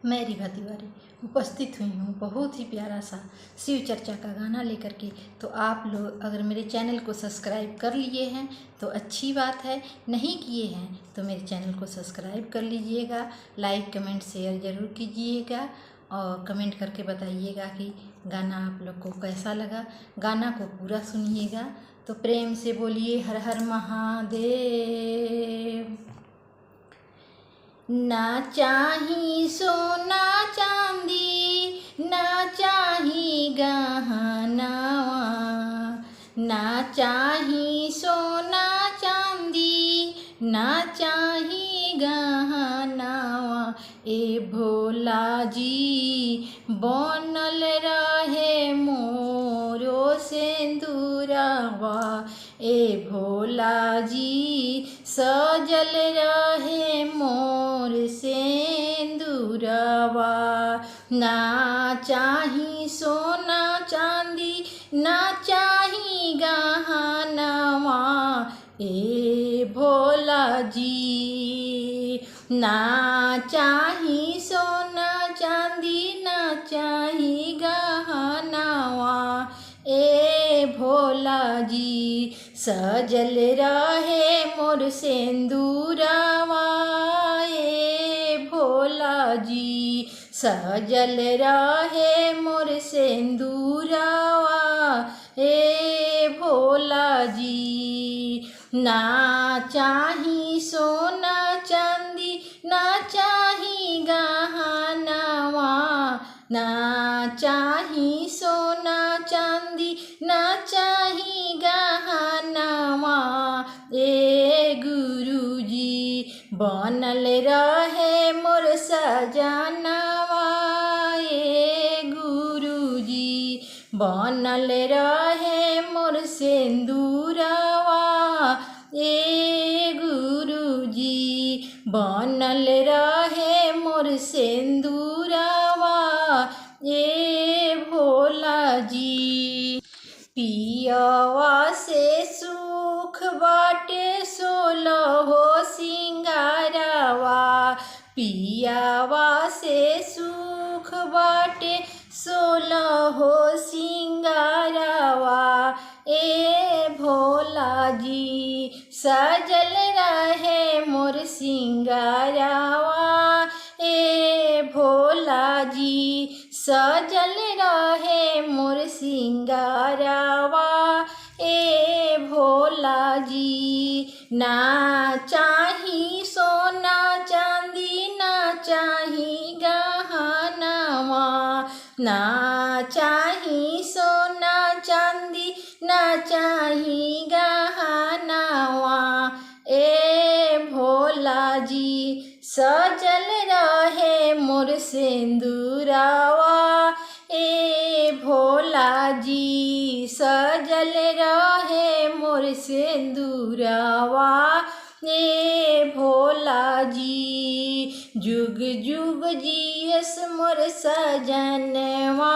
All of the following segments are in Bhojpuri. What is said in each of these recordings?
मैं रिभा तिवारी उपस्थित हुई हूँ बहुत ही प्यारा सा शिव चर्चा का गाना लेकर के। तो आप लोग अगर मेरे चैनल को सब्सक्राइब कर लिए हैं तो अच्छी बात है, नहीं किए हैं तो मेरे चैनल को सब्सक्राइब कर लीजिएगा, लाइक कमेंट शेयर ज़रूर कीजिएगा और कमेंट करके बताइएगा कि गाना आप लोग को कैसा लगा। गाना को पूरा सुनिएगा तो प्रेम से बोलिए हर हर महादेव। ना चाही सोना चांदी, ना चाही गहनावा, ना चाही सोना चांदी, ना चाही गहनावा। ए भोला जी बनल रहे मोरो सिंदूरवा, ए भोला जी सजल रहे मोर सिंदूरवा। ना चाही सोना चांदी, ना चाही गहनावा, ए भोला जी। ना चाही सोना चांदी, ना चाही गहनावा, ए भोला जी सजल रहे मोर सिंदूरवा, ए भोला जी सजल रहे मोर सिंदूरवा, ए भोला जी। ना चाही सोना चांदी, ना चाही गहनावा, ना चाही सोना चांदी, ना चाही गहनावा, ए गुरुजी बनल रहे मोर सजनवा, ए गुरुजी बनल रहे मोर सिंदूरवा, ए गुरुजी बनल रहे मोर सिंदूरवा, ए भोला जी। पियवा से सुख बाटे सोलहो सिंगारवा, पियवा से सुख बाटे सोलहो सिंगारवा, ए भोला जी सजल रहे मोर सिंगारवा, ए भोला जी सजल रहे मोर सिंगारवा, ए भोला जी। ना चाही सोना चांदी, ना चाही गहनावा, ना चाही सोना चांदी, ना चाही गहनावा, ए भोला जी सजल रहे मोर सिंदूरवा, ए भोला जी सजल रहे मोर सिंदूरवा, ए भोला जी। जुग जुग जियस मोर सजनवा,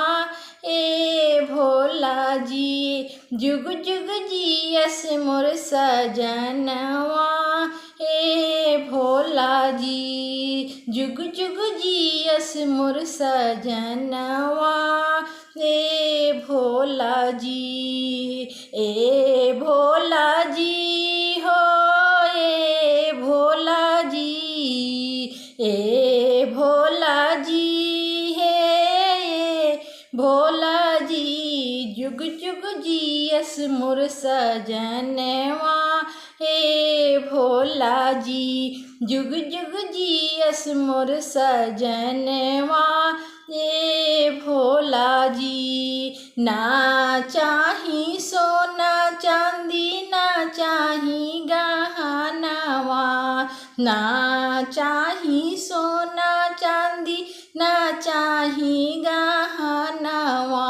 ए भोला जी जुग जुग जियस मोर सजनवा, ए भोला जी जुग जुग जियस मोर सजनवा, ए भोला जी, ए भोला जी हो, ए भोला जी, ए भोला जी हे भोला जी जुग जुग जियस मोर सजनवा, हे भोला जी जुग जुग जियस मोर सजनवा, ए भोला जी। ना चाही सोना चांदी, ना चाही गहनावा, ना चाही सोना चांदी, ना चाही गहनावा,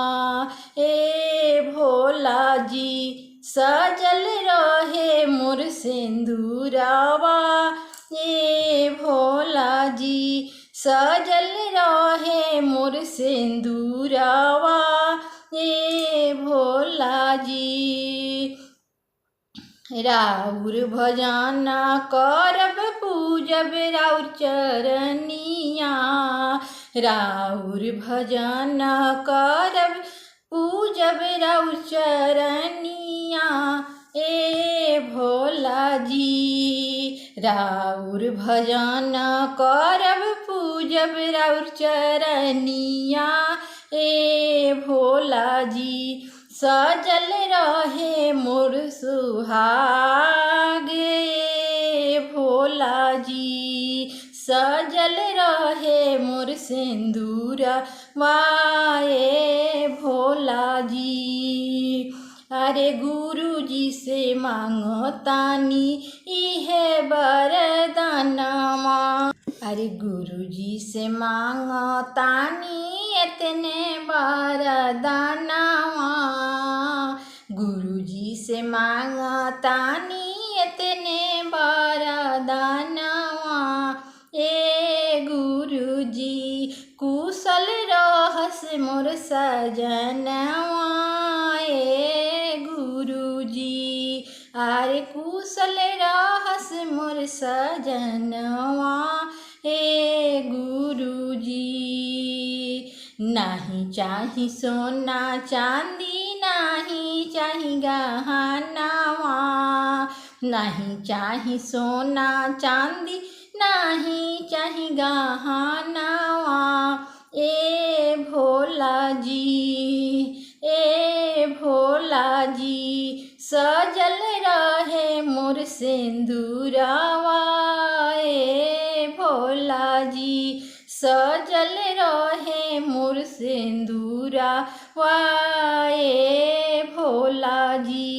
ए भोला जी सजल रहे मोर सिंदूरवा, ए भोला जी सजल रहे मोर सिंदूरवा, ए भोला जी। राउर भजना करब पूजब राउर चरनिया, राउर भजन करब पूजब राउर चरनिया ए भोला जी। राउर भजन करब पूजब राउर चरनिया ए भोला जी। सजल रहे मोर सुहाग ए भोला जी। सजल रहे मोर सिंदूरा वाए भोला जी। अरे गुरु जी से मांगो तानी इहे वरदानमा। अरे गुरु जी से मांगो तानी इतने वरदानमा। गुरु जी से मांगो तानी इतने वरदानमा। ए गुरु जी कुशल रहस मोर सजनवा ए गुरु जी। अरे कुशल रहस मोर सजनवा ए गुरु जी। नहीं चाही सोना चांदी नहीं चाही गहनावा। नहीं चाही सोना चांदी नहीं चाही गहनावा ए भोला जी। ए भोला जी सजल रहे मोर सिंदूरवा ए भोला जी। सजल रहे मोर सिंदूरवा ए भोला जी।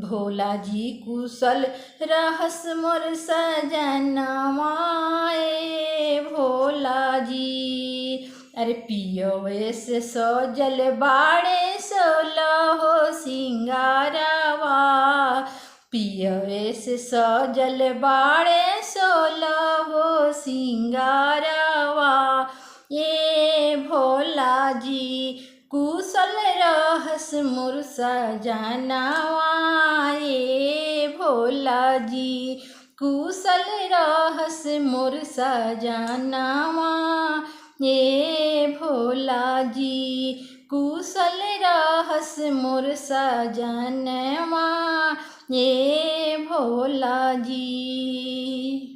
भोला जी कुशल रहस मोर सजनवा ए भोला जी। अरे पियवे से सजल बाड़े सोलहो सिंगारवा। पियवे से सजल बाड़े सोलहो सिंगारवा ए भोला जी। कुशल रहस मोर सजनवा ए भोला जी। कुशल रहस मोर सजनवा ए भोला जी। कुशल रहस मोर सजनवा ए भोला जी।